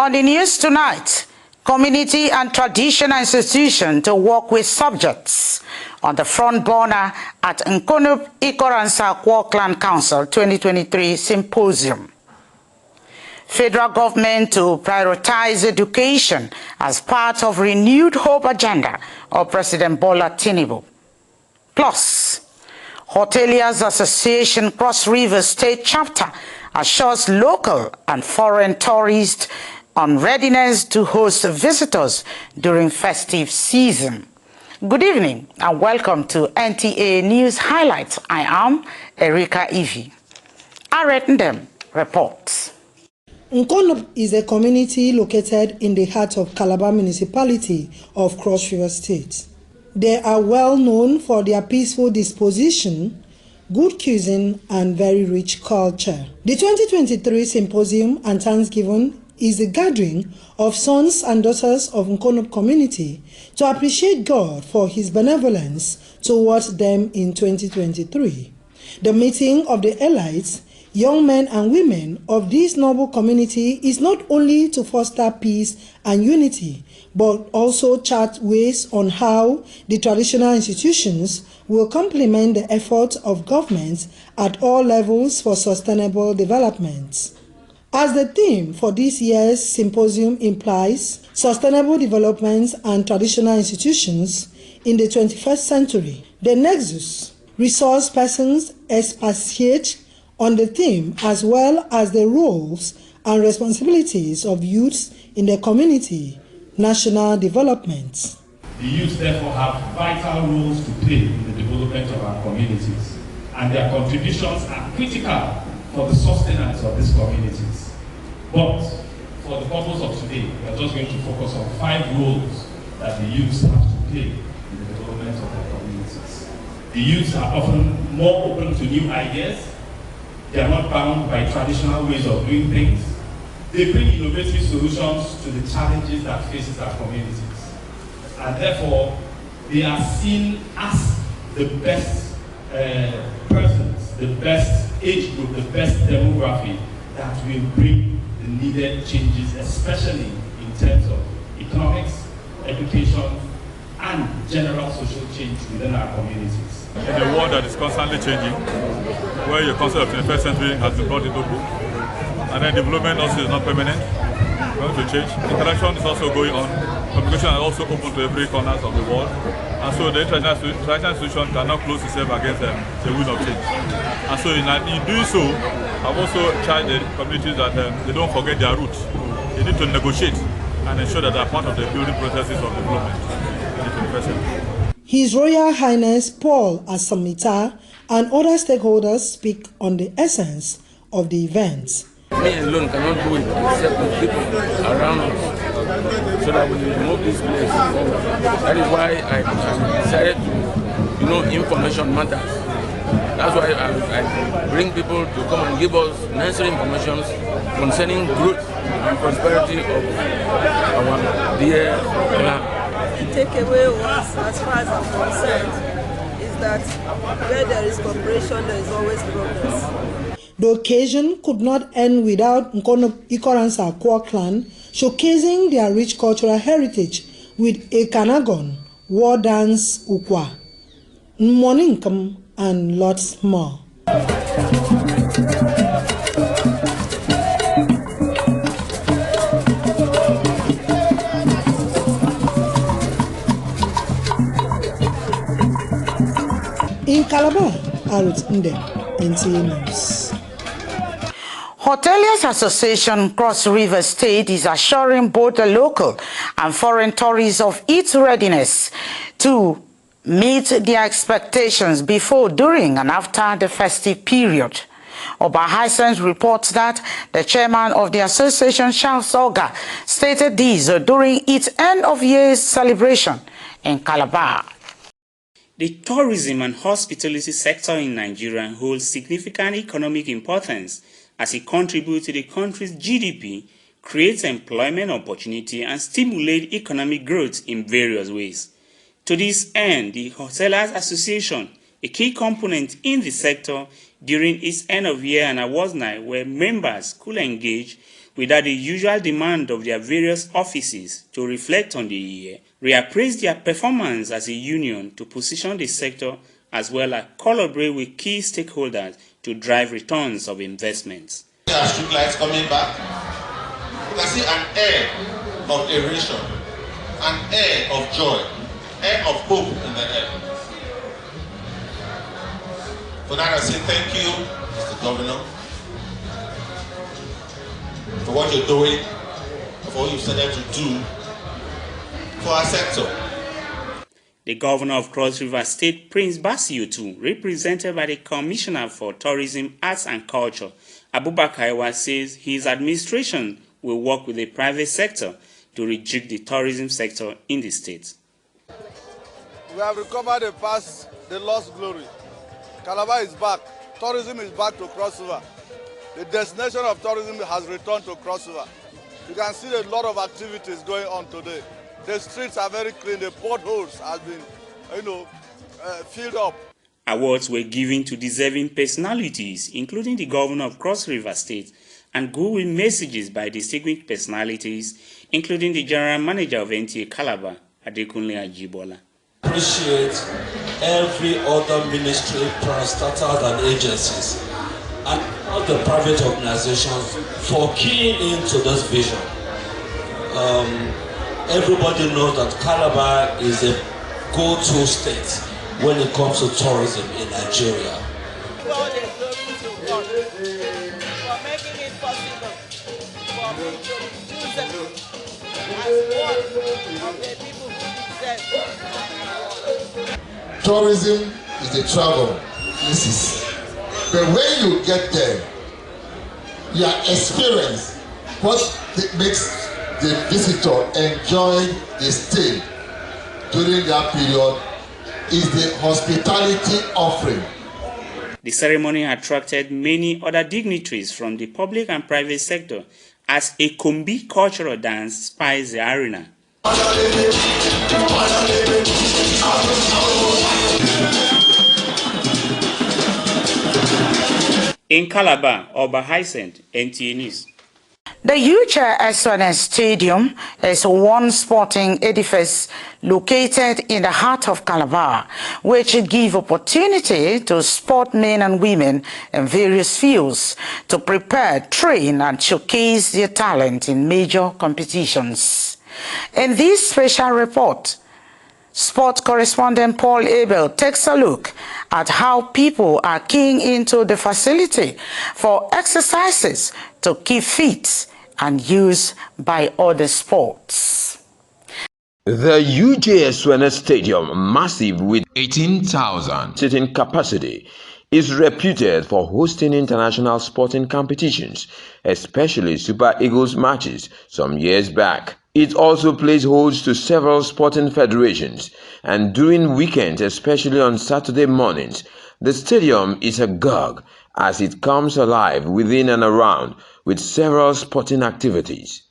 On the news tonight, community and traditional institution to work with subjects on the front burner at Nkonup Ikoransa Kwo Clan Council 2023 Symposium. Federal government to prioritize education as part of renewed hope agenda of President Bola Tinubu. Plus, Hoteliers Association Cross River State Chapter assures local and foreign tourists on readiness to host visitors during festive season. Good evening and welcome to NTA News Highlights. I am Erika Ivy. Arretendem reports. Nkonup is a community located in the heart of Calabar municipality of Cross River State. They are well known for their peaceful disposition, good cuisine, and very rich culture. The 2023 Symposium and Thanksgiving is a gathering of sons and daughters of Nkonup community to appreciate God for his benevolence towards them in 2023. The meeting of the elites, young men and women of this noble community is not only to foster peace and unity, but also chart ways on how the traditional institutions will complement the efforts of governments at all levels for sustainable development. As the theme for this year's symposium implies, sustainable development and traditional institutions in the 21st century, the Nexus resource persons expatiate on the theme as well as the roles and responsibilities of youths in the community, national development. The youth therefore have vital roles to play in the development of our communities, and their contributions are critical for the sustenance of these communities. But for the purpose of today, we are just going to focus on 5 roles that the youths have to play in the development of their communities. The youths are often more open to new ideas. They are not bound by traditional ways of doing things. They bring innovative solutions to the challenges that faces our communities. And therefore, they are seen as the best persons, the best age group, the best demography that will bring the needed changes, especially in terms of economics, education, and general social change within our communities. In a world that is constantly changing, where your concept of the 21st century has been brought into book, and then development also is not permanent, going to change. Interaction is also going on. Communication is also open to every corners of the world, and so the international institution cannot close itself against the wind of change. And so in doing so, I've also charged the communities that they don't forget their roots. They need to negotiate and ensure that they are part of the building processes of development in the 21st century. His Royal Highness Paul Asamita and other stakeholders speak on the essence of the event. Me alone cannot do it except with people around us so that we will move this place forward. That is why I decided to, information matters. That's why I bring people to come and give us necessary information concerning growth and prosperity of our dear land. The takeaway was, as far as I'm concerned, is that where there is cooperation, there is always progress. The occasion could not end without Nkonup Ikoransa Kwo Clan showcasing their rich cultural heritage with a Kanagon, war dance ukwa, Moninkam, and lots more. In Calabar, Arretendem, NTA News. Hoteliers Association Cross River State is assuring both the local and foreign tourists of its readiness to meet their expectations before, during, and after the festive period. Oba Hisense reports that the chairman of the association, Charles Oga, stated this during its end-of-year celebration in Calabar. The tourism and hospitality sector in Nigeria holds significant economic importance as it contributes to the country's GDP, creates employment opportunity, and stimulates economic growth in various ways. To this end, the Hoteliers Association, a key component in the sector during its end-of-year and awards night, where members could engage without the usual demand of their various offices to reflect on the year, reappraise their performance as a union to position the sector, as well as collaborate with key stakeholders to drive returns of investments. There are street lights coming back. You can see an air of elation, an air of joy, air of hope in the air. For that I say thank you, Mr. Governor, for what you're doing, for what you've set out to do for our sector. The governor of Cross River State, Prince Basio, represented by the Commissioner for Tourism, Arts and Culture, Abubakar Iwa, says his administration will work with the private sector to rejig the tourism sector in the state. We have recovered the lost glory. Calabar is back. Tourism is back to Cross River. The destination of tourism has returned to Cross River. You can see a lot of activities going on today. The streets are very clean. The potholes have been, filled up. Awards were given to deserving personalities, including the governor of Cross River State, and goodwill messages by distinguished personalities, including the general manager of Nta Calabar, Adekunle Ajibola. Appreciate every other ministry, parastatals and agencies, and all the private organizations for keying into this vision. Everybody knows that Calabar is a go-to state when it comes to tourism in Nigeria. All the glory to God for making it possible for me to choose them as one of the people who deserve. Tourism is a travel places, but when you get there, your experience, what makes the visitor enjoy the stay during that period is the hospitality offering. The ceremony attracted many other dignitaries from the public and private sector as a Kumbi cultural dance spiced the arena. In Calabar, Oba Hisense, NTA News. The Nta Stadium is one sporting edifice located in the heart of Calabar, which gives opportunity to sportsmen and women in various fields to prepare, train, and showcase their talent in major competitions. In this special report, sports correspondent Paul Abel takes a look at how people are keying into the facility for exercises to keep fit and used by other sports. The Nta Stadium, massive with 18,000 seating capacity, is reputed for hosting international sporting competitions, especially Super Eagles matches some years back. It also plays host to several sporting federations, and during weekends, especially on Saturday mornings, the stadium is agog as it comes alive within and around with several sporting activities.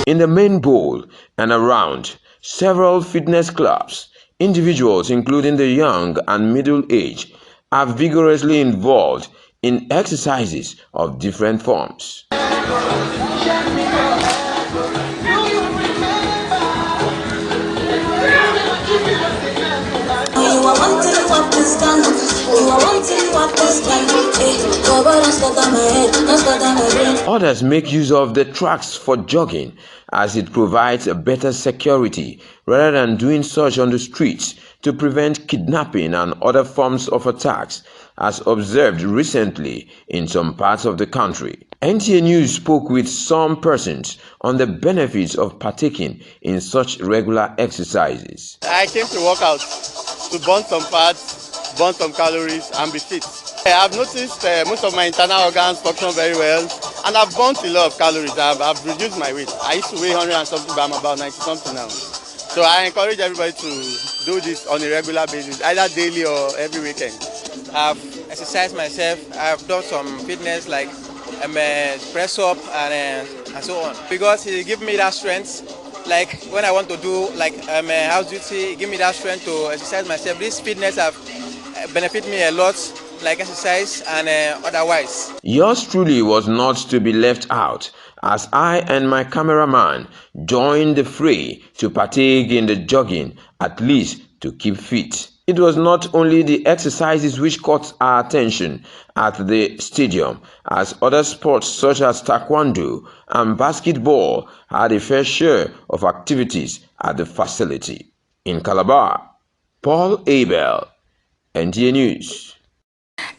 In the main bowl and around, several fitness clubs, individuals including the young and middle age, are vigorously involved in exercises of different forms. Others make use of the tracks for jogging, as it provides a better security rather than doing such on the streets to prevent kidnapping and other forms of attacks as observed recently in some parts of the country. NTA News spoke with some persons on the benefits of partaking in such regular exercises. I came to work out to burn some fats, burn some calories, and be fit. I have noticed most of my internal organs function very well, and I've burnt a lot of calories. I've reduced my weight. I used to weigh 100 and something, but I'm about 90 something now. So I encourage everybody to do this on a regular basis, either daily or every weekend. I've exercised myself. I've done some fitness like press up and so on, because it gives me that strength. Like when I want to do like house duty, it gives me that strength to exercise myself. This fitness have benefit me a lot, like exercise and otherwise. Yours truly was not to be left out, as I and my cameraman joined the fray to partake in the jogging, at least to keep fit. It was not only the exercises which caught our attention at the stadium, as other sports such as taekwondo and basketball had a fair share of activities at the facility. In Calabar, Paul Abel, NTA News.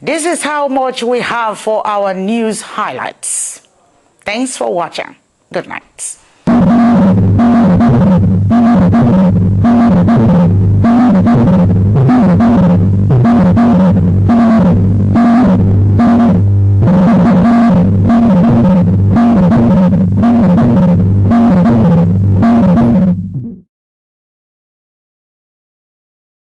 This is how much we have for our news highlights. Thanks for watching. Good night.